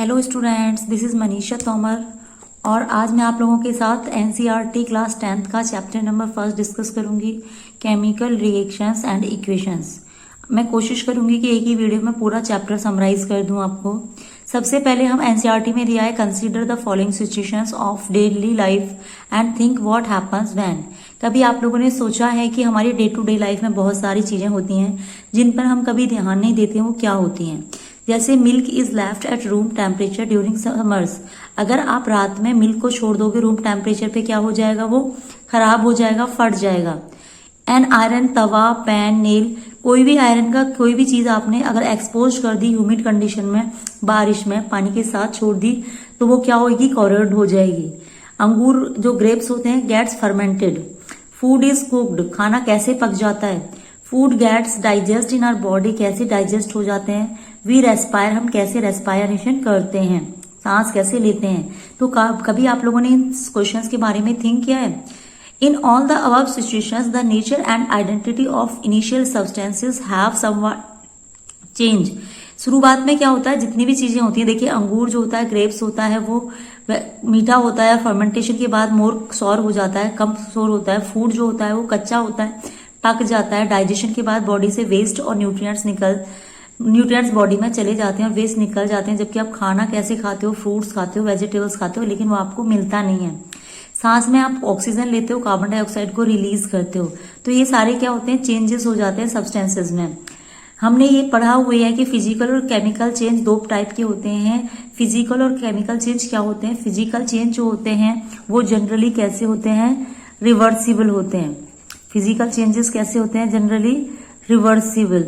Hello students, this is Manisha Tomar और आज मैं आप लोगों के साथ एनसीईआरटी क्लास 10th का चैप्टर नंबर 1 डिस्कस करूंगी, केमिकल रिएक्शंस एंड इक्वेशंस। मैं कोशिश करूंगी कि एक ही वीडियो में पूरा चैप्टर समराइज कर दूं आपको। सबसे पहले हम एनसीईआरटी में दिया है, consider the following situations of daily life and think what happens when. कभी आप लोगों ने सोचा है कि हमारी डे टू डे लाइफ में बहुत सारी चीजें होती हैं जिन पर हम कभी ध्यान नहीं देते, वो क्या होती हैं। जैसे milk is left at room temperature during summers. अगर आप रात में मिल्क को छोड़ दोगे रूम टेम्परेचर पे, क्या हो जाएगा, वो खराब हो जाएगा, फट जाएगा। An iron, Tawa, pan, nail, कोई भी आयरन का कोई भी चीज आपने अगर एक्सपोज कर दी ह्यूमिड कंडीशन में, बारिश में पानी के साथ छोड़ दी तो वो क्या होगी, कॉरोड हो जाएगी। अंगूर जो ग्रेप्स होते हैं gets fermented. Food is cooked, खाना कैसे पक जाता है। Food gets digest in our body, कैसे डाइजेस्ट हो जाते हैं। वी रेस्पायर, हम कैसे रेस्पायरेशन करते हैं, सांस कैसे लेते हैं। तो कभी आप लोगों ने इन क्वेश्चंस के बारे में थिंक किया है। In all the above situations the nature and identity of initial substances have somewhat change. शुरुआत में क्या होता है, जितनी भी चीजें होती हैं, देखिए अंगूर जो होता है, ग्रेप्स होता है, वो मीठा होता है, फर्मेंटेशन के बाद मोर सॉर हो जाता है, कम सॉर होता है। फूड जो होता है वो कच्चा होता है, पक जाता है। डाइजेशन के बाद बॉडी से वेस्ट और न्यूट्रिएंट्स बॉडी में चले जाते हैं और वेस्ट निकल जाते हैं। जबकि आप खाना कैसे खाते हो, फ्रूट्स खाते हो, वेजिटेबल्स खाते हो, लेकिन वो आपको मिलता नहीं है। सांस में आप ऑक्सीजन लेते हो, कार्बन डाइऑक्साइड को रिलीज करते हो। तो ये सारे क्या होते हैं, चेंजेस हो जाते हैं सब्सटेंसेस में। हमने ये पढ़ा हुआ है कि फिजिकल और केमिकल चेंज दो टाइप के होते हैं। फिजिकल और केमिकल चेंज क्या होते हैं, फिजिकल चेंज जो होते हैं वो जनरली कैसे होते हैं, रिवर्सिबल होते हैं। फिजिकल चेंजेस कैसे होते हैं, जनरली रिवर्सिबल।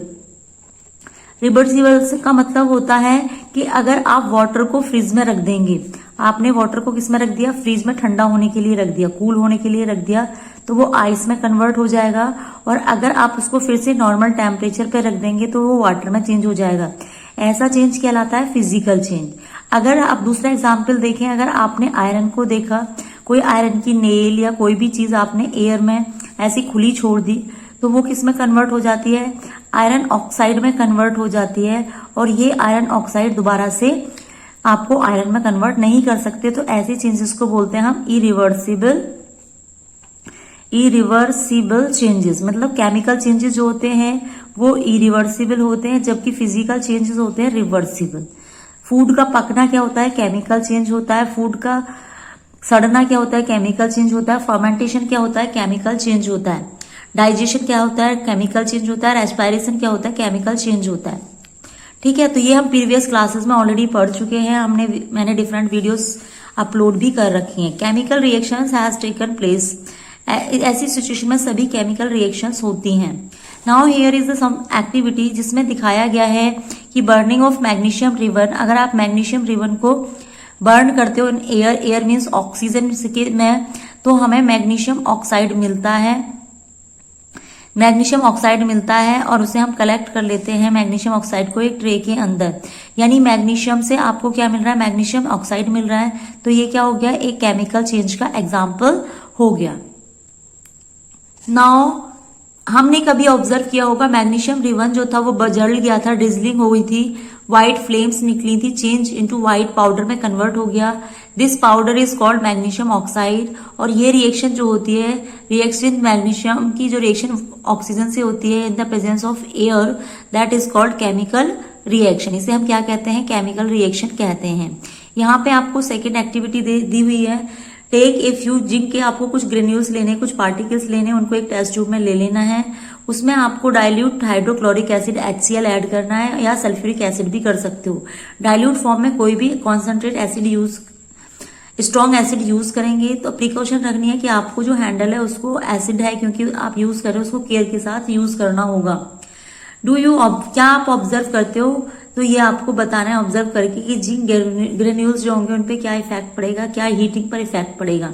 रिवर्सिबल का मतलब होता है कि अगर आप वाटर को फ्रिज में रख देंगे, आपने वाटर को किस में रख दिया, फ्रिज में ठंडा होने के लिए रख दिया, कूल होने के लिए रख दिया, तो वो आइस में कन्वर्ट हो जाएगा। और अगर आप उसको फिर से नॉर्मल टेम्परेचर पे रख देंगे तो वो वाटर में चेंज हो जाएगा। ऐसा चेंज कहलाता है फिजिकल चेंज। अगर आप दूसरा एग्जाम्पल देखें, अगर आपने आयरन को देखा, कोई आयरन की नेल या कोई भी चीज आपने एयर में ऐसी खुली छोड़ दी तो वो किस में कन्वर्ट हो जाती है, आयरन ऑक्साइड में कन्वर्ट हो जाती है। और ये आयरन ऑक्साइड दोबारा से आपको आयरन में कन्वर्ट नहीं कर सकते। तो ऐसे चेंजेस को बोलते हैं हम इरिवर्सिबल चेंजेस। मतलब केमिकल चेंजेस जो होते हैं वो इरिवर्सिबल होते हैं, जबकि फिजिकल चेंजेस होते हैं रिवर्सिबल। फूड का पकना क्या होता है, केमिकल चेंज होता है। फूड का सड़ना क्या होता है, केमिकल चेंज होता है। फर्मेंटेशन क्या होता है, केमिकल चेंज होता है। डाइजेशन क्या होता है, केमिकल चेंज होता है। रेस्पायरेशन क्या होता है, केमिकल चेंज होता है। ठीक है, तो ये हम प्रीवियस क्लासेस में ऑलरेडी पढ़ चुके हैं। मैंने डिफरेंट वीडियोस अपलोड भी कर रखी हैं। Chemical reactions has taken place, ऐसी सिचुएशन में सभी केमिकल रिएक्शंस होती हैं। Now here is some activity जिसमें दिखाया गया है कि बर्निंग ऑफ मैग्नीशियम रिबन। अगर आप मैग्नीशियम रिबन को बर्न करते हो इन एयर मीन्स ऑक्सीजन में, तो हमें मैग्नीशियम ऑक्साइड मिलता है। मैग्नीशियम ऑक्साइड मिलता है और उसे हम कलेक्ट कर लेते हैं मैग्नीशियम ऑक्साइड को एक ट्रे के अंदर। यानी मैग्नीशियम से आपको क्या मिल रहा है, मैग्नीशियम ऑक्साइड मिल रहा है। तो ये क्या हो गया, एक केमिकल चेंज का एग्जाम्पल हो गया। नाउ हमने कभी ऑब्जर्व किया होगा, मैग्नीशियम रिबन जो था वो जल गया था, ड्रिजलिंग हो गई थी, व्हाइट फ्लेम्स निकली थी, चेंज इनटू व्हाइट पाउडर में कन्वर्ट हो गया। This powder is called magnesium oxide. और ये रिएक्शन जो होती है, रिएक्शन मैग्नीशियम की जो रिएक्शन ऑक्सीजन से होती है in the presence of air, that is called chemical reaction. इसे हम क्या कहते हैं, केमिकल रिएक्शन कहते हैं। यहाँ पे आपको सेकेंड एक्टिविटी दी हुई है, टेक ए फ्यू जिंक के आपको कुछ ग्रेन्यूल्स लेने, कुछ पार्टिकल्स लेने, उनको एक टेस्ट ट्यूब में ले लेना है। उसमें आपको dilute hydrochloric acid HCl add करना है, या सल्फ्यूरिक एसिड भी कर सकते हो। डाइल्यूट फॉर्म में कोई भी concentrate acid strong acid use करेंगे तो प्रिकॉशन रखनी है कि आपको जो हैंडल है उसको एसिड है क्योंकि आप यूज कर रहे हो, उसको केयर के साथ यूज करना होगा। क्या आप ऑब्जर्व करते हो, तो ये आपको बताना है ऑब्जर्व करके कि जिंक ग्रेन्यूल्स जो होंगे उनपे क्या इफेक्ट पड़ेगा, क्या हीटिंग पर इफेक्ट पड़ेगा।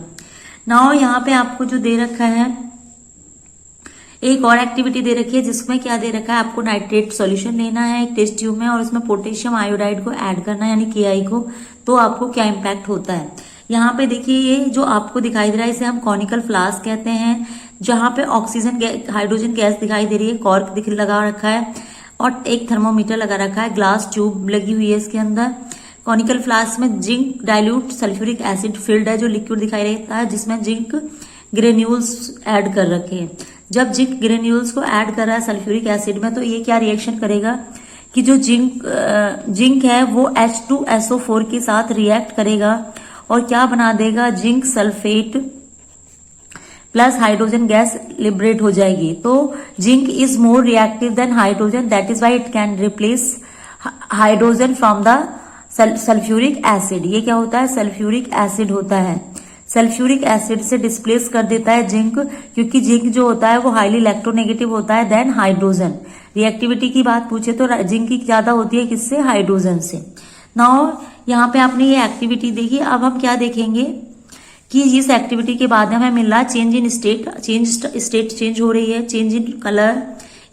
नाउ यहाँ पे आपको जो दे रखा है, एक और एक्टिविटी दे रखी है जिसमें क्या दे रखा है, आपको नाइट्रेट सॉल्यूशन लेना है एक टेस्ट ट्यूब में और उसमें पोटेशियम आयोडाइड को ऐड करना है, यानी KI को। तो आपको क्या इम्पैक्ट होता है, यहाँ पे देखिए ये जो आपको दिखाई दे रहा है इसे हम कॉनिकल फ्लास्क कहते हैं, जहां पे ऑक्सीजन हाइड्रोजन गैस दिखाई दे रही है, कॉर्क लगा रखा है और एक थर्मोमीटर लगा रखा है, ग्लास ट्यूब लगी हुई है इसके अंदर। कॉनिकल फ्लास्क में zinc dilute sulphuric acid field है, जो लिक्विड दिखाई देता है, जिसमें जिंक ग्रेन्यूल्स ऐड कर रखे हैं। जब जिंक ग्रेन्यूल्स को ऐड कर रहा है सल्फ्यूरिक एसिड में, तो ये क्या रिएक्शन करेगा कि जो जिंक है वो H2SO4 के साथ रिएक्ट करेगा और क्या बना देगा, zinc sulphate plus hydrogen gas liberate हो जाएगी। तो zinc is more reactive than hydrogen, that is why it can replace hydrogen from the sulphuric acid. ये क्या होता है, सल्फ्यूरिक एसिड होता है। सल्फ्यूरिक एसिड से डिस्प्लेस कर देता है जिंक, क्योंकि जिंक जो होता है वो हाईली इलेक्ट्रोनेगेटिव होता है देन हाइड्रोजन। रिएक्टिविटी की बात पूछे तो जिंक की ज्यादा होती है किससे, हाइड्रोजन से। नाउ यहाँ पे आपने ये एक्टिविटी देखी। अब हम क्या देखेंगे कि इस एक्टिविटी के बाद हमें मिल रहा चेंज इन स्टेट चेंज हो रही है, change in colour,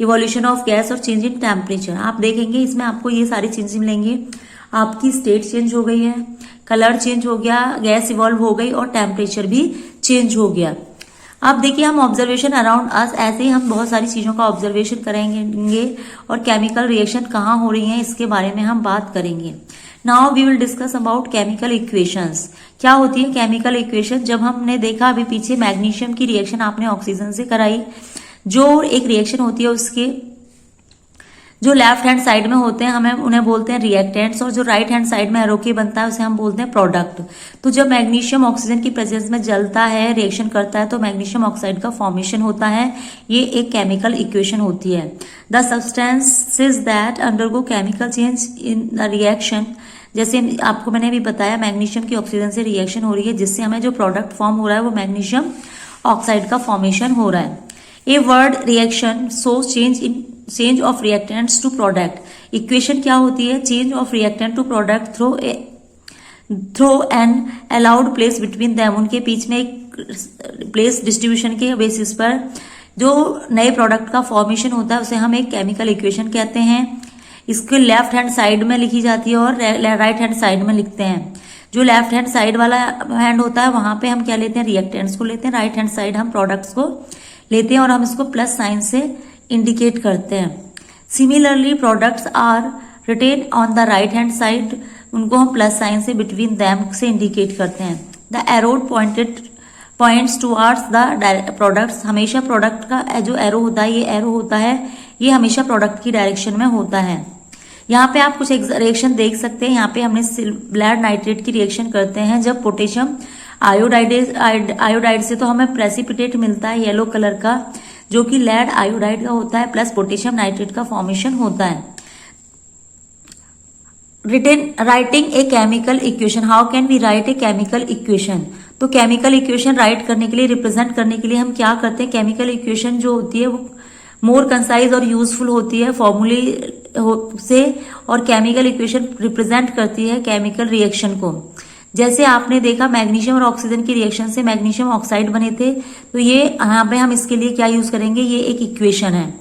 evolution of gas और चेंज इन टेम्परेचर। आप देखेंगे इसमें आपको ये सारी चेंजेस मिलेंगे। आपकी स्टेट चेंज हो गई है, कलर चेंज हो गया, गैस इवॉल्व हो गई और टेम्परेचर भी चेंज हो गया। अब देखिए हम ऑब्जर्वेशन अराउंड अस, ऐसे ही हम बहुत सारी चीजों का ऑब्जर्वेशन करेंगे और केमिकल रिएक्शन कहाँ हो रही है इसके बारे में हम बात करेंगे। Now we will discuss about chemical equations. क्या होती है केमिकल इक्वेशन? जब हमने देखा अभी पीछे मैग्नीशियम की रिएक्शन आपने ऑक्सीजन से कराई, जो एक रिएक्शन होती है उसके जो लेफ्ट हैंड साइड में होते हैं हमें उन्हें बोलते हैं रिएक्टेंट्स, और जो राइट हैंड साइड में एरो के बनता है उसे हम बोलते हैं प्रोडक्ट। तो जब मैग्नीशियम ऑक्सीजन की प्रेजेंस में जलता है, रिएक्शन करता है, तो मैग्नीशियम ऑक्साइड का फॉर्मेशन होता है। ये एक केमिकल इक्वेशन होती है। The substances that undergo chemical change in the reaction, जैसे आपको मैंने भी बताया मैग्नीशियम की ऑक्सीजन से रिएक्शन हो रही है, जिससे हमें जो प्रोडक्ट फॉर्म हो रहा है वो मैग्नीशियम ऑक्साइड का फॉर्मेशन हो रहा है। A word reaction so change of reactants to product. Equation क्या होती है? Change of reactant to product through an allowed place between them. उनके बीच में एक प्लेस डिस्ट्रीब्यूशन के बेसिस पर जो नए प्रोडक्ट का फॉर्मेशन होता है उसे हम एक केमिकल इक्वेशन कहते हैं। इसके लेफ्ट हैंड साइड में लिखी जाती है और राइट हैंड साइड में लिखते हैं। जो लेफ्ट हैंड साइड वाला हैंड होता है वहां पे हम क्या लेते हैं, रिएक्टेंट्स को लेते हैं। राइट हैंड साइड हम प्रोडक्ट्स को लेते हैं और हम इसको प्लस साइन से इंडिकेट करते हैं। Similarly products are written on the right hand side, उनको हम प्लस साइन से बिटवीन दैम से इंडिकेट करते हैं। The arrowed points towards the products, हमेशा प्रोडक्ट का जो एरो होता है, ये एरो होता है, ये हमेशा प्रोडक्ट की डायरेक्शन में होता है। यहाँ पे आप कुछ रिएक्शन देख सकते हैं। यहाँ पे हमने लेड नाइट्रेट की रिएक्शन करते हैं जब पोटेशियम आयोडाइड से, तो हमें प्रेसिपिटेट मिलता है येलो कलर का, जो कि लेड आयोडाइड का होता है, प्लस पोटेशियम नाइट्रेट का फॉर्मेशन होता है। Writing a chemical equation, how can we write a chemical equation? तो केमिकल इक्वेशन राइट करने के लिए, रिप्रेजेंट करने के लिए हम क्या करते हैं, केमिकल इक्वेशन जो होती है वो मोर कंसाइज और यूजफुल होती है फॉर्मूले से, और केमिकल इक्वेशन रिप्रेजेंट करती है केमिकल रिएक्शन को। जैसे आपने देखा मैग्नीशियम और ऑक्सीजन की रिएक्शन से मैग्नीशियम ऑक्साइड बने थे, तो ये यहाँ पे हम इसके लिए क्या यूज करेंगे, ये एक इक्वेशन है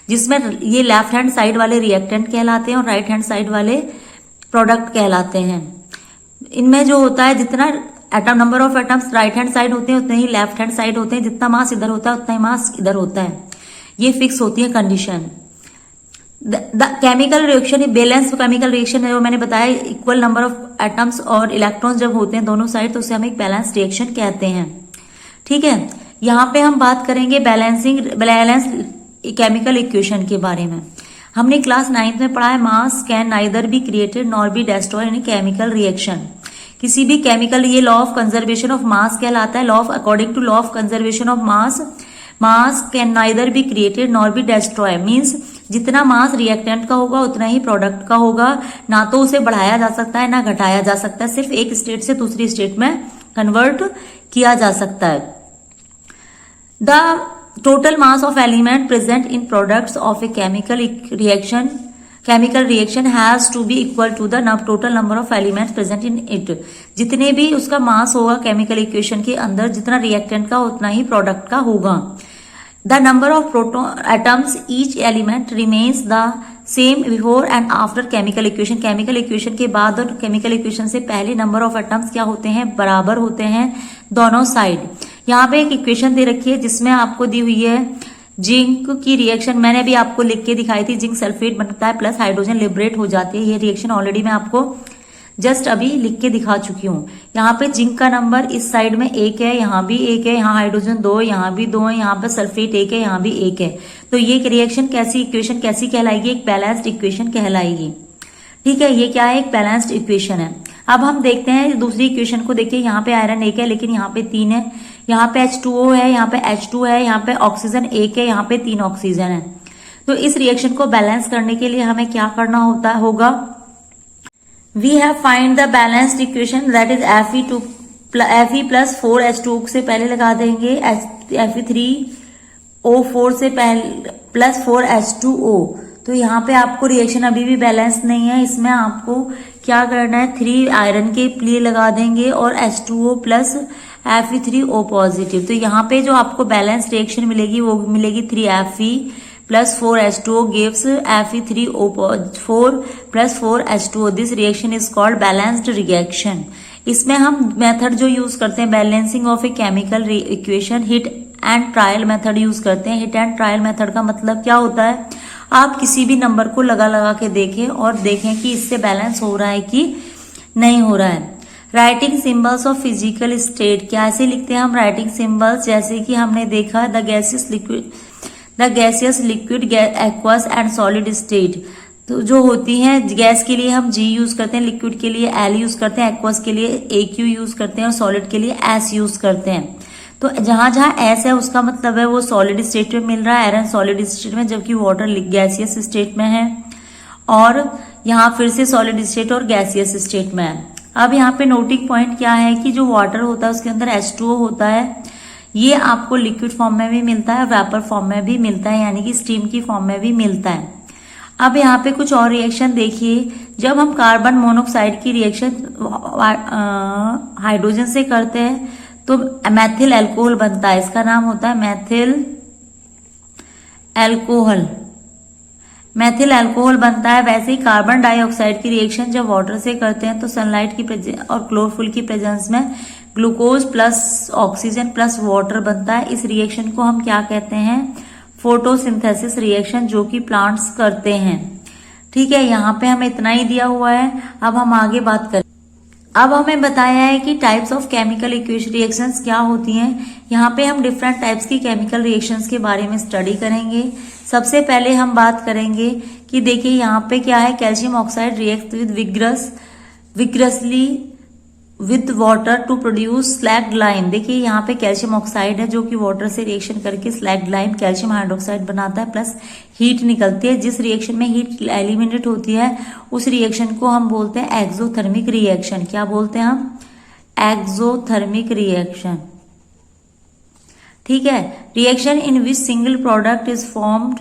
जिसमें ये लेफ्ट हैंड साइड वाले रिएक्टेंट कहलाते हैं और राइट हैंड साइड वाले प्रोडक्ट कहलाते हैं। इनमें जो होता है जितना atom number of atoms right hand side होते हैं उतने ही लेफ्ट हैंड साइड होते हैं, जितना मास इधर होता है उतना ही मास इधर होता है। ये फिक्स होती है condition. The chemical reaction, balance chemical reaction है, जो मैंने बताया इक्वल नंबर ऑफ एटम्स और इलेक्ट्रॉन्स जब होते हैं दोनों साइड, तो उसे हम एक बैलेंस रिएक्शन कहते हैं। ठीक है, यहाँ पे हम बात करेंगे बैलेंस केमिकल इक्वेशन के बारे में। हमने क्लास 9th में पढ़ा है mass can neither be created nor be destroyed in chemical reaction. किसी भी केमिकल, ये law of conservation of mass कहलाता है। Law of according to law of conservation of mass can neither be created nor be destroy, means जितना mass reactant का होगा उतना ही product का होगा, ना तो उसे बढ़ाया जा सकता है ना घटाया जा सकता है, सिर्फ एक स्टेट से दूसरी स्टेट में कन्वर्ट किया जा सकता है। The total mass of element present in products of a chemical reaction has to be equal to the total number of elements present in it. जितने भी उसका मास होगा केमिकल इक्वेशन के अंदर, जितना रिएक्टेंट का उतना ही प्रोडक्ट का होगा। The number of proton atoms each element remains the same before and after chemical equation. Chemical equation के बाद और केमिकल इक्वेशन से पहले नंबर ऑफ एटम्स क्या होते हैं, बराबर होते हैं दोनों साइड। यहाँ पे एक इक्वेशन दे रखी है जिसमें आपको दी हुई है जिंक की रिएक्शन, मैंने भी आपको लिख के दिखाई थी। जिंक सल्फेट बनता है प्लस हाइड्रोजन लिबरेट हो जाती है। ये रिएक्शन ऑलरेडी मैं आपको जस्ट अभी लिख के दिखा चुकी हूँ। यहाँ पे जिंक का नंबर इस साइड में 1 है, यहाँ भी 1 है, यहाँ हाइड्रोजन 2 है, यहाँ भी 2 है, यहाँ पे सल्फेट 1 है, यहाँ भी 1 है। तो ये रिएक्शन कैसी इक्वेशन कैसी कहलाएगी? एक बैलेंस्ड इक्वेशन कहलाएगी। ठीक है, ये क्या है? एक बैलेंस्ड इक्वेशन है। अब हम देखते हैं दूसरी इक्वेशन को। देखिए यहाँ पे आयरन 1 है लेकिन यहाँ पे 3 है, यहाँ पे H2O है, यहाँ पे H2 है, यहाँ पे ऑक्सीजन 1 है, यहाँ पे 3 ऑक्सीजन है। तो इस रिएक्शन को बैलेंस करने के लिए हमें क्या करना होगा? We have find the balanced equation that is Fe plus 4H2O से पहले लगा देंगे Fe3O4 से पहले प्लस 4H2O। तो यहाँ पे आपको रिएक्शन अभी भी बैलेंस नहीं है, इसमें आपको क्या करना है? 3 आयरन के लिए लगा देंगे और H2O प्लस Fe3O पॉजिटिव। तो यहाँ पे जो आपको बैलेंस रिएक्शन मिलेगी वो मिलेगी 3Fe plus 4H2O gives Fe3O4 plus 4H2O। This reaction is called balanced reaction. इसमें हम मेथड जो यूज करते हैं balancing of a chemical equation, hit and trial method use करते हैं। हिट एंड ट्रायल मेथड का मतलब क्या होता है? आप किसी भी नंबर को लगा के देखें और देखें कि इससे बैलेंस हो रहा है कि नहीं हो रहा है। Writing symbols of physical state, कैसे लिखते हैं हम राइटिंग सिंबल्स? जैसे कि हमने देखा the gaseous liquid aqueous and solid state. तो जो होती है गैस के लिए हम G यूज करते हैं, लिक्विड के लिए L यूज करते हैं, एक्वस के लिए AQ यूज करते हैं और सॉलिड के लिए S यूज करते हैं। तो जहां जहां S है उसका मतलब है वो सॉलिड स्टेट में मिल रहा है, आयरन सॉलिड स्टेट में, जबकि वाटर गैसियस स्टेट में है। और यहाँ फिर से सॉलिड स्टेट और गैसियस स्टेट में है। अब यहाँ पे नोटिंग पॉइंट क्या है कि जो वाटर होता है उसके अंदर H2O होता है, ये आपको लिक्विड फॉर्म में भी मिलता है, वेपर फॉर्म में भी मिलता है, यानी कि स्टीम की फॉर्म में भी मिलता है। अब यहाँ पे कुछ और रिएक्शन देखिए। जब हम कार्बन मोनोऑक्साइड की रिएक्शन हाइड्रोजन से करते हैं तो मैथिल अल्कोहल बनता है, इसका नाम होता है मैथिल अल्कोहल। मैथिल अल्कोहल बनता है। वैसे ही कार्बन डाइऑक्साइड की रिएक्शन जब वाटर से करते हैं तो सनलाइट की प्रेजेंस और क्लोरोफिल की प्रेजेंस में glucose plus oxygen plus water बनता है। इस रिएक्शन को हम क्या कहते हैं? फोटोसिंथेसिस रिएक्शन, जो कि प्लांट्स करते हैं। ठीक है, यहाँ पे हमें इतना ही दिया हुआ है। अब हम आगे बात करें। अब हमें बताया है कि types of chemical equation reactions क्या होती हैं। यहाँ पे हम डिफरेंट टाइप्स की केमिकल रिएक्शंस के बारे में स्टडी करेंगे। सबसे पहले हम बात करेंगे कि देखिए यहाँ पे क्या है, calcium oxide react with vigorously with water to produce slaked lime. देखिए यहाँ पे कैल्शियम ऑक्साइड है जो कि वाटर से रिएक्शन करके स्लैग्ड लाइम कैल्शियम हाइड्रोक्साइड बनाता है, प्लस हीट निकलती है। जिस रिएक्शन में हीट एलिमिनेट होती है उस रिएक्शन को हम बोलते हैं एक्सोथर्मिक रिएक्शन। क्या बोलते हैं हम? Exothermic reaction. ठीक है, reaction in which single product is form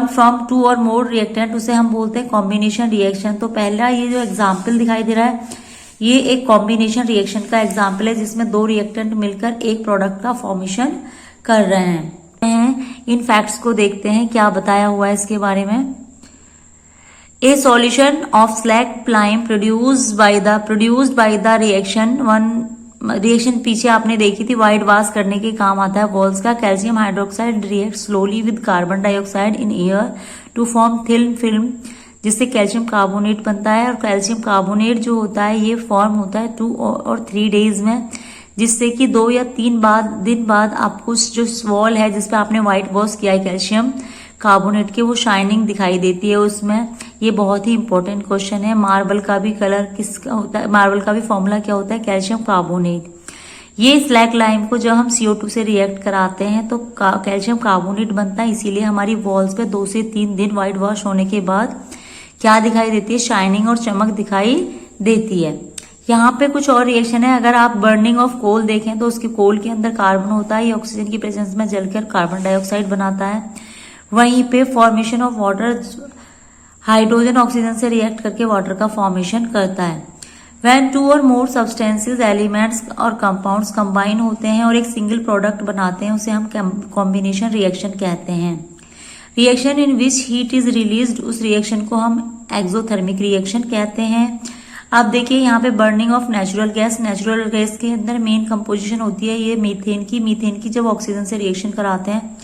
from 2 और मोर रिएक्टेंट, उसे हम बोलते हैं कॉम्बिनेशन रिएक्शन। तो पहला ये जो एग्जाम्पल दिखाई दे रहा है ये एक कॉम्बिनेशन रिएक्शन का एग्जाम्पल है, जिसमें 2 रिएक्टेंट मिलकर एक प्रोडक्ट का फॉर्मेशन कर रहे हैं। इन फैक्ट्स को देखते हैं क्या बताया हुआ है इसके बारे में। ए solution of slagged lime produced by the reaction पीछे आपने देखी थी, वाइट वाश करने के काम आता है वॉल्स का। Calcium hydroxide react slowly with carbon dioxide in air to form thin film, जिससे कैल्शियम कार्बोनेट बनता है। और कैल्शियम कार्बोनेट जो होता है ये फॉर्म होता है 2 और 3 डेज में, जिससे कि 2 या 3 दिन बाद आपको जो वॉल है जिसपे आपने व्हाइट वॉश किया है कैल्शियम कार्बोनेट के, वो शाइनिंग दिखाई देती है उसमें। ये बहुत ही इंपॉर्टेंट क्वेश्चन है। मार्बल का भी कलर किसका होता है? मार्बल का भी फॉर्मूला क्या होता है? Calcium carbonate. ये स्लैग लाइम को जब हम CO2 से रिएक्ट कराते हैं तो कैल्शियम कार्बोनेट बनता है, इसीलिए हमारी वॉल्स पे 2 से 3 दिन व्हाइट वॉश होने के बाद क्या दिखाई देती है? शाइनिंग और चमक दिखाई देती है। यहाँ पे कुछ और रिएक्शन है। अगर आप बर्निंग ऑफ कोल देखें तो उसके कोल के अंदर कार्बन होता है, ये ऑक्सीजन की प्रेजेंस में जलकर कार्बन डाइऑक्साइड बनाता है। वहीं पे formation of water, hydrogen oxygen से रिएक्ट करके वाटर का फॉर्मेशन करता है। When 2 और मोर सब्सटेंसेस, एलिमेंट्स और कंपाउंड्स कंबाइन होते हैं और एक सिंगल प्रोडक्ट बनाते हैं, उसे हम कॉम्बिनेशन रिएक्शन कहते हैं। Reaction in which heat is released, उस रिएक्शन को हम एक्सोथर्मिक रिएक्शन कहते हैं। अब देखिए यहाँ पे बर्निंग ऑफ नेचुरल गैस के अंदर मेन कंपोजिशन होती है ये मीथेन की। मीथेन की जब ऑक्सीजन से रिएक्शन कराते हैं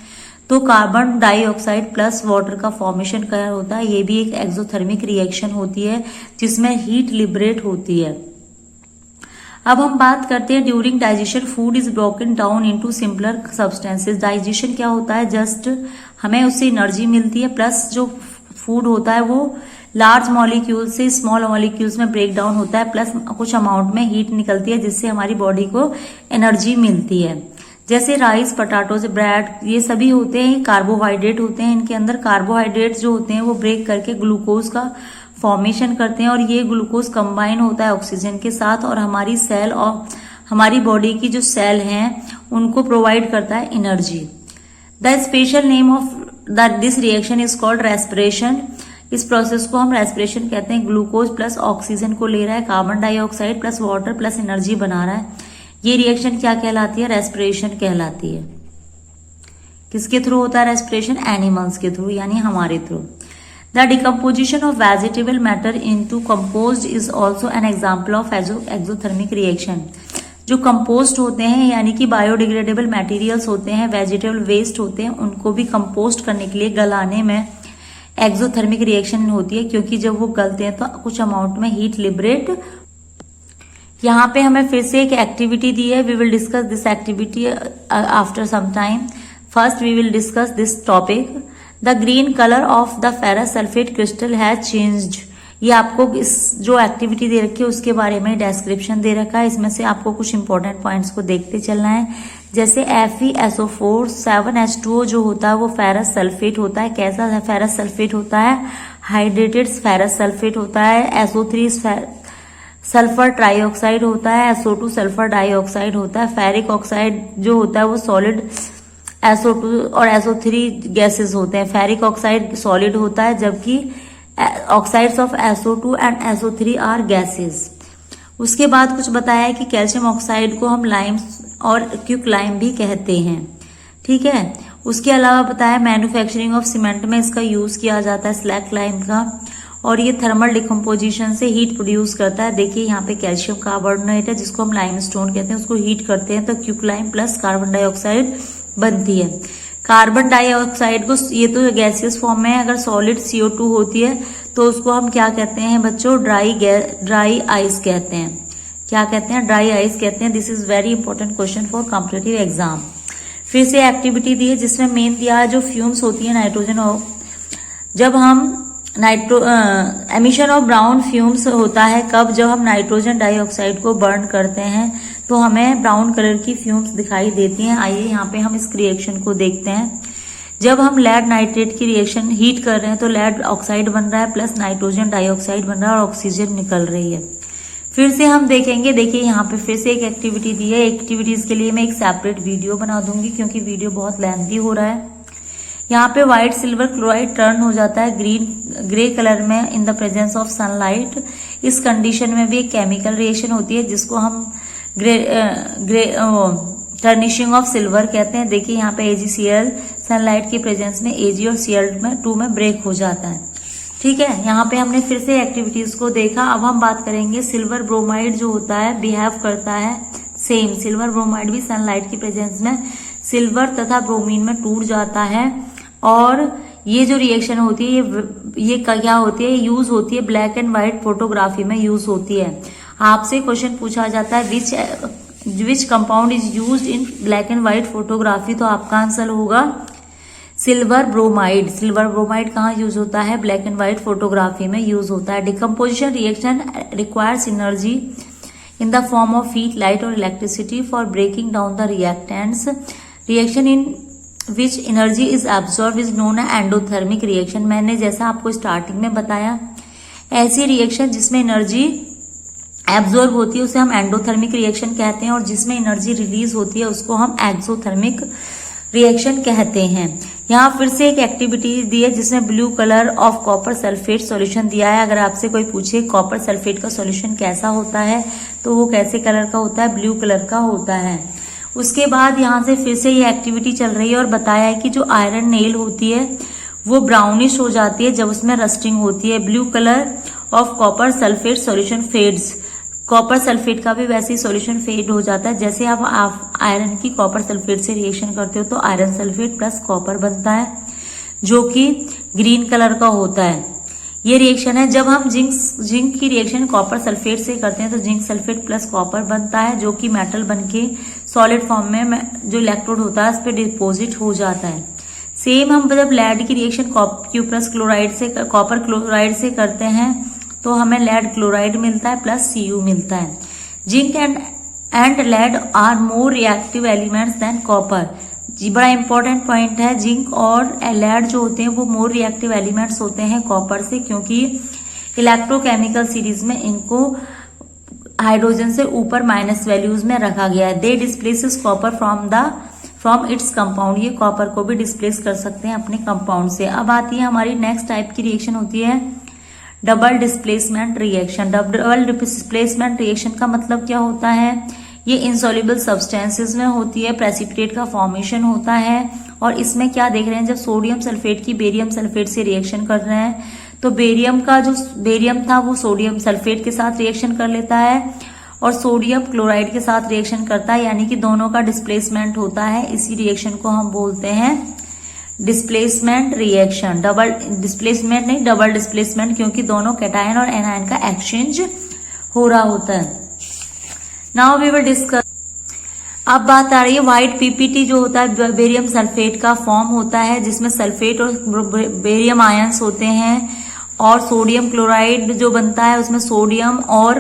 तो कार्बन डाइऑक्साइड प्लस वाटर का फॉर्मेशन क्या होता है, ये भी एक एक्सोथर्मिक रिएक्शन होती है जिसमें हीट लिबरेट होती है। अब हम बात करते हैं during digestion food is broken down into simpler substances. Digestion क्या होता है, जस्ट हमें उससे एनर्जी मिलती है, प्लस जो फूड होता है वो लार्ज मॉलिक्यूल से स्मॉल मॉलिक्यूल्स में ब्रेक डाउन होता है, प्लस कुछ अमाउंट में हीट निकलती है जिससे हमारी बॉडी को एनर्जी मिलती है। जैसे राइस, पटाटोज, ब्रेड, ये सभी होते हैं कार्बोहाइड्रेट होते हैं। इनके अंदर कार्बोहाइड्रेट जो होते हैं वो ब्रेक करके ग्लूकोज का फॉर्मेशन करते हैं और ये ग्लूकोज कंबाइन होता है ऑक्सीजन के साथ और हमारी सेल और हमारी बॉडी की जो सेल हैं उनको प्रोवाइड करता है energy. The special name of this reaction is called respiration. इस प्रोसेस को हम रेस्पिरेशन कहते हैं। ग्लूकोज प्लस ऑक्सीजन को ले रहा है, carbon dioxide plus water plus energy बना रहा है। ये रिएक्शन क्या कहलाती है, रेस्पिरेशन कहलाती है। किसके थ्रू होता है रेस्पिरेशन, एनिमल्स के थ्रू, यानी हमारे through. The decomposition of vegetable matter into composed is also an example of exothermic reaction. जो कंपोस्ट होते हैं यानी कि बायोडिग्रेडेबल मटेरियल्स होते हैं, वेजिटेबल वेस्ट होते हैं, उनको भी कंपोस्ट करने के लिए गलाने में एक्सोथर्मिक रिएक्शन होती है, क्योंकि जब वो गलते हैं तो कुछ अमाउंट में हीट लिबरेट। यहाँ पे हमें फिर से एक एक्टिविटी दी है, we will discuss this activity after some time. First we will discuss this topic. The green colour of the ferrous sulphate crystal has changed. ये आपको इस जो एक्टिविटी दे रखी है उसके बारे में डिस्क्रिप्शन दे रखा है। इसमें से आपको कुछ इंपॉर्टेंट पॉइंट्स को देखते चलना है। जैसे FeSO4 7H2O जो होता है वो फेरस सल्फेट होता है। कैसा फेरस सल्फेट होता है, हाइड्रेटेड फेरस सल्फेट होता है। SO3 सल्फर ट्राइऑक्साइड होता है। SO2 सल्फर डाइऑक्साइड होता है। फेरिक ऑक्साइड जो होता है वो सॉलिड SO2 और SO3 गैसेस होते हैं। फेरिक ऑक्साइड सॉलिड होता है जबकि oxides of SO2 and SO3 are gases. उसके बाद कुछ बताया है कि कैल्शियम ऑक्साइड को हम लाइम और क्विक लाइम भी कहते हैं, ठीक है। उसके अलावा बताया मैन्युफैक्चरिंग ऑफ सीमेंट में इसका यूज किया जाता है स्लैक लाइम का, और ये थर्मल डिकम्पोजिशन से हीट प्रोड्यूस करता है। देखिए यहाँ पे कैल्शियम कार्बोनेट है जिसको हम लाइमस्टोन कहते हैं, उसको हीट करते हैं तो quick lime plus carbon dioxide बनती है। कार्बन डाइऑक्साइड को, ये तो गैसियस फॉर्म में है, अगर सॉलिड CO2 होती है तो उसको हम क्या कहते हैं बच्चों, ड्राई आइस कहते हैं। क्या कहते हैं, ड्राई आइस कहते हैं। This is very important question for competitive exam. फिर से एक्टिविटी दी है जिसमें मेन दिया है जो फ्यूम्स होती है नाइट्रोजन, और जब हम एमिशन ऑफ ब्राउन फ्यूम्स होता है कब, जब हम नाइट्रोजन डाइऑक्साइड को बर्न करते हैं तो हमें ब्राउन कलर की फ्यूम्स दिखाई देती हैं। आइए यहाँ पे हम इस रिएक्शन को देखते हैं। जब हम लेड नाइट्रेट की रिएक्शन हीट कर रहे हैं तो लेड ऑक्साइड बन रहा है प्लस नाइट्रोजन डाइऑक्साइड बन रहा है और ऑक्सीजन निकल रही है। फिर से हम देखेंगे, देखिए यहाँ पे फिर से एक एक्टिविटी दी है। एक्टिविटीज के लिए मैं एक सेपरेट वीडियो बना दूंगी क्योंकि वीडियो बहुत लेंथी हो रहा है। यहाँ पे व्हाइट सिल्वर क्लोराइड टर्न हो जाता है ग्रे कलर में in the presence of sunlight. इस कंडीशन में भी एक केमिकल रिएक्शन होती है जिसको हम टर्निशिंग ऑफ सिल्वर कहते हैं। देखिए यहाँ पे AgCl सनलाइट के प्रेजेंस में Ag और Cl2 में ब्रेक हो जाता है, ठीक है। यहाँ पे हमने फिर से एक्टिविटीज को देखा। अब हम बात करेंगे सिल्वर ब्रोमाइड जो होता है बिहेव करता है सेम। सिल्वर ब्रोमाइड भी सनलाइट की प्रेजेंस में सिल्वर तथा ब्रोमीन में टूट जाता है, और ये जो रिएक्शन होती है ये क्या होती है, यूज होती है ब्लैक एंड व्हाइट फोटोग्राफी में यूज होती है। आपसे क्वेश्चन पूछा जाता है which compound is used in black and white photography, तो आपका आंसर होगा सिल्वर ब्रोमाइड। सिल्वर ब्रोमाइड कहाँ यूज होता है, ब्लैक एंड व्हाइट फोटोग्राफी में यूज होता है। Decomposition reaction requires energy in the form of heat, light or electricity for breaking down the reactants. Reaction in which energy is absorbed is known as endothermic reaction. मैंने जैसा आपको starting में बताया, ऐसी reaction जिसमें energy absorb होती है उसे हम एंडोथर्मिक रिएक्शन कहते हैं, और जिसमें एनर्जी रिलीज होती है उसको हम एक्सोथर्मिक रिएक्शन कहते हैं। यहाँ फिर से एक एक्टिविटी दी है जिसमें blue colour of copper sulphate solution दिया है। अगर आपसे कोई पूछे कॉपर सल्फेट का सॉल्यूशन कैसा होता है तो वो कैसे कलर का होता है, ब्लू कलर का होता है। उसके बाद यहाँ से फिर से ये एक्टिविटी चल रही है और बताया है कि जो आयरन नेल होती है वो ब्राउनिश हो जाती है जब उसमें रस्टिंग होती है। Blue colour of copper sulphate solution fades. Copper sulphate का भी वैसे ही सॉल्यूशन फेड हो जाता है। जैसे आप आयरन की कॉपर सल्फेट से रिएक्शन करते हो तो आयरन सल्फेट प्लस कॉपर बनता है, जो कि ग्रीन कलर का होता है। ये रिएक्शन है। जब हम जिंक की रिएक्शन कॉपर सल्फेट से करते हैं तो जिंक सल्फेट प्लस कॉपर बनता है, जो कि मेटल बनके सॉलिड फॉर्म में जो इलेक्ट्रोड होता है उस पर डिपोजिट हो जाता है। सेम हम जब लेड की रिएक्शन क्यूप्रस क्लोराइड से कॉपर क्लोराइड से करते हैं तो हमें लेड क्लोराइड मिलता है प्लस Cu मिलता है। Zinc and lead are more reactive elements than copper. जी बड़ा इंपॉर्टेंट पॉइंट है। जिंक और लेड जो होते हैं वो मोर रिएक्टिव एलिमेंट्स होते हैं कॉपर से, क्योंकि इलेक्ट्रोकेमिकल सीरीज में इनको हाइड्रोजन से ऊपर माइनस वैल्यूज में रखा गया है। They displaces copper from its compound. ये कॉपर को भी डिस्प्लेस कर सकते हैं अपने कंपाउंड से। अब आती है हमारी नेक्स्ट टाइप की रिएक्शन होती है double displacement reaction. Double displacement reaction का मतलब क्या होता है? ये इनसॉल्युबल सब्सटेंसेस में होती है, प्रेसिपिटेट का फॉर्मेशन होता है। और इसमें क्या देख रहे हैं, जब सोडियम सल्फेट की बेरियम सल्फेट से रिएक्शन कर रहे हैं तो बेरियम का जो बेरियम था वो सोडियम सल्फेट के साथ रिएक्शन कर लेता है और सोडियम क्लोराइड के साथ रिएक्शन करता है, यानी कि दोनों का डिस्प्लेसमेंट होता है। इसी रिएक्शन को हम बोलते हैं डिस्प्लेसमेंट रिएक्शन। डबल डिस्प्लेसमेंट नहीं, डबल डिस्प्लेसमेंट, क्योंकि दोनों कैटायन और एनायन का एक्सचेंज हो रहा होता है। Now we will discuss. अब बात आ रही है व्हाइट पीपीटी जो होता है बेरियम सल्फेट का फॉर्म होता है, जिसमें सल्फेट और बेरियम आयंस होते हैं। और सोडियम क्लोराइड जो बनता है उसमें सोडियम और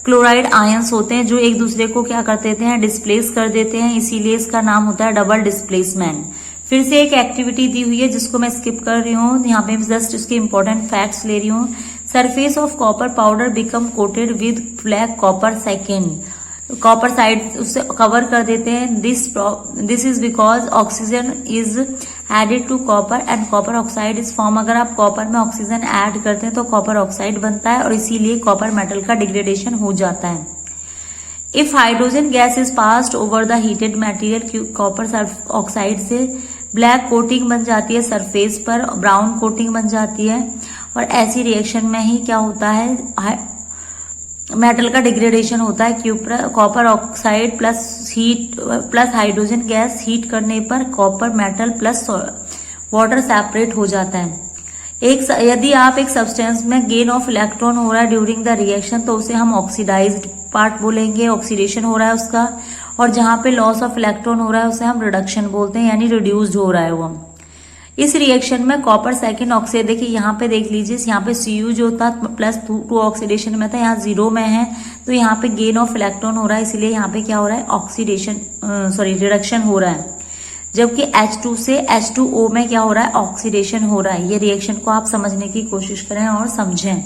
क्लोराइड आयंस होते हैं जो एक दूसरे को क्या कर देते हैं, डिस्प्लेस कर देते हैं। इसीलिए इसका नाम होता है डबल डिस्प्लेसमेंट। फिर से एक एक्टिविटी दी हुई है जिसको मैं स्किप कर रही हूँ, यहाँ पे जस्ट उसके इंपॉर्टेंट फैक्ट्स ले रही हूँ। Surface of copper powder become coated with black copper second. Copper side उससे कवर कर देते हैं। This is because oxygen is added to copper and copper oxide is form. अगर आप कॉपर में ऑक्सीजन ऐड करते हैं तो कॉपर ऑक्साइड बनता है और इसीलिए कॉपर मेटल का डिग्रेडेशन हो जाता है। If hydrogen gas is passed over the heated material, copper oxide से ब्लैक कोटिंग बन जाती है, सरफेस पर ब्राउन कोटिंग बन जाती है। और ऐसी रिएक्शन में ही क्या होता है, मेटल का डिग्रेडेशन होता है। Copper oxide plus hydrogen gas heat करने पर copper metal plus water separate हो जाता है। यदि आप एक सब्सटेंस में गेन ऑफ इलेक्ट्रॉन हो रहा है ड्यूरिंग द रिएक्शन तो उसे हम ऑक्सीडाइज्ड पार्ट बोलेंगे, ऑक्सीडेशन हो रहा है उसका। और जहां पे लॉस ऑफ इलेक्ट्रॉन हो रहा है उसे हम रिडक्शन बोलते हैं, यानी रिड्यूस्ड हो रहा है वो। इस रिएक्शन में कॉपर सेकेंड ऑक्साइड, देखिए यहाँ पे देख लीजिए, यहाँ पे Cu जो था प्लस 2 ऑक्सीडेशन में था, यहाँ 0 में है, तो यहाँ पे गेन ऑफ इलेक्ट्रॉन हो रहा है, इसलिए यहाँ पे क्या हो रहा है, ऑक्सीडेशन रिडक्शन हो रहा है। जबकि H2 से H2O में क्या हो रहा है, ऑक्सीडेशन हो रहा है। ये रिएक्शन को आप समझने की कोशिश करें और समझें।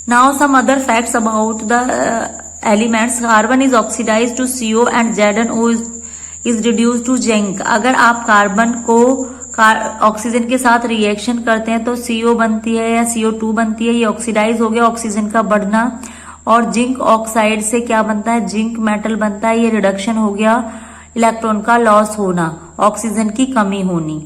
Now some other facts about the elements. Carbon is oxidised to CO and ZnO is reduce to zinc. अगर आप कार्बन को ऑक्सीजन के साथ रिएक्शन करते हैं तो CO बनती है या CO2 बनती है, ये ऑक्सीडाइज हो गया, ऑक्सीजन का बढ़ना। और जिंक ऑक्साइड से क्या बनता है, जिंक मेटल बनता है, ये रिडक्शन हो गया, इलेक्ट्रॉन का लॉस होना, ऑक्सीजन की कमी होनी।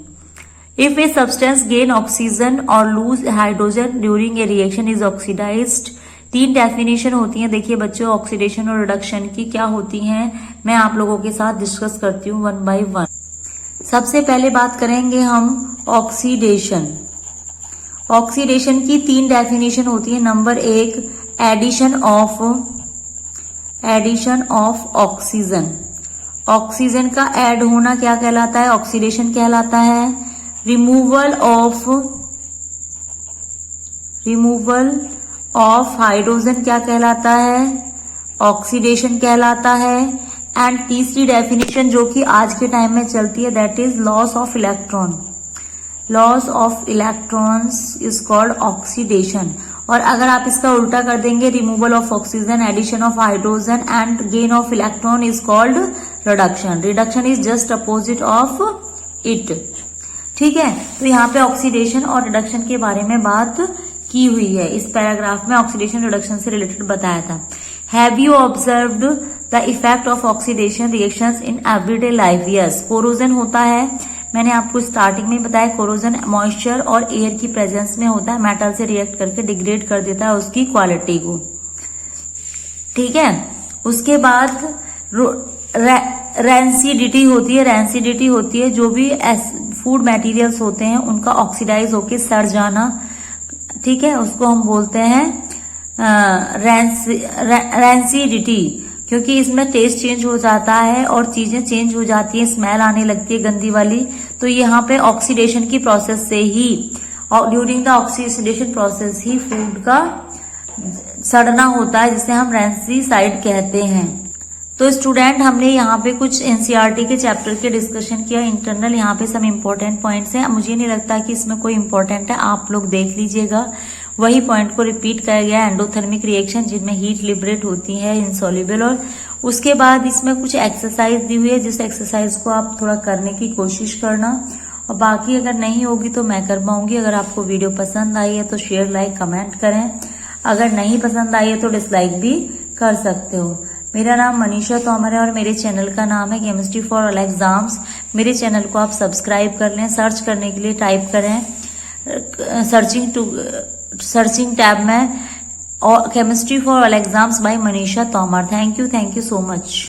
If a substance gain oxygen और lose hydrogen during a reaction is oxidized. 3 definition होती हैं, देखिए बच्चों, ऑक्सीडेशन और रिडक्शन की क्या होती हैं, मैं आप लोगों के साथ डिस्कस करती हूँ 1 by 1। सबसे पहले बात करेंगे हम ऑक्सीडेशन। ऑक्सीडेशन की 3 डेफिनेशन होती है। Number 1, addition of oxygen. Oxygen का ऐड होना क्या कहलाता है, ऑक्सीडेशन कहलाता है। रिमूवल ऑफ हाइड्रोजन क्या कहलाता है, ऑक्सीडेशन कहलाता है। एंड तीसरी डेफिनेशन जो कि आज के टाइम में चलती है, that is loss of electron. Loss of electrons is called oxidation. और अगर आप इसका उल्टा कर देंगे, removal of oxygen, addition of hydrogen and gain of electron is called reduction. Reduction is just opposite of it. ठीक है, तो यहाँ पे ऑक्सीडेशन और रिडक्शन के बारे में बात की हुई है। इस पैराग्राफ में ऑक्सीडेशन रिडक्शन से रिलेटेड बताया था। Have you observed the effect of oxidation reactions in everyday life? Yes, corrosion होता है, मैंने आपको स्टार्टिंग में बताया, कोरोजन मॉइस्चर और एयर की प्रेजेंस में होता है, मेटल से रिएक्ट करके डिग्रेड कर देता है उसकी क्वालिटी को। ठीक है। उसके बाद रैंसिडिटी होती है। रैंसिडिटी होती है जो भी फूड मटेरियल्स होते हैं उनका ऑक्सीडाइज होके सड़ जाना, ठीक है, उसको हम बोलते हैं रैंसिडिटी, क्योंकि इसमें टेस्ट चेंज हो जाता है और चीजें चेंज हो जाती है, स्मेल आने लगती है गंदी वाली। तो यहाँ पे ऑक्सीडेशन की प्रोसेस से ही, ड्यूरिंग द ऑक्सीडेशन प्रोसेस ही फूड का सड़ना होता है, जिसे हम रैंसिसाइड कहते हैं। तो स्टूडेंट, हमने यहाँ पे कुछ एनसीईआरटी के चैप्टर के डिस्कशन किया इंटरनल। यहाँ पे सम इम्पोर्टेंट पॉइंट्स हैं। मुझे नहीं लगता कि इसमें कोई इम्पोर्टेंट है, आप लोग देख लीजिएगा। वही पॉइंट को रिपीट किया गया, एंडोथर्मिक रिएक्शन जिनमें हीट लिबरेट होती है इनसॉल्युबल। और उसके बाद इसमें कुछ एक्सरसाइज दी हुई है, जिस एक्सरसाइज को आप थोड़ा करने की कोशिश करना, और बाकी अगर नहीं होगी तो मैं कर पाऊंगी। अगर आपको वीडियो पसंद आई है तो शेयर, लाइक, कमेंट करें। अगर नहीं पसंद आई है तो डिसलाइक भी कर सकते हो। मेरा नाम मनीषा तोमर है और मेरे चैनल का नाम है केमिस्ट्री फॉर ऑल एग्जाम्स। मेरे चैनल को आप सब्सक्राइब कर लें। सर्च करने के लिए टाइप करें सर्चिंग टैब में chemistry for all exams by Manisha Tomar. Thank you so much.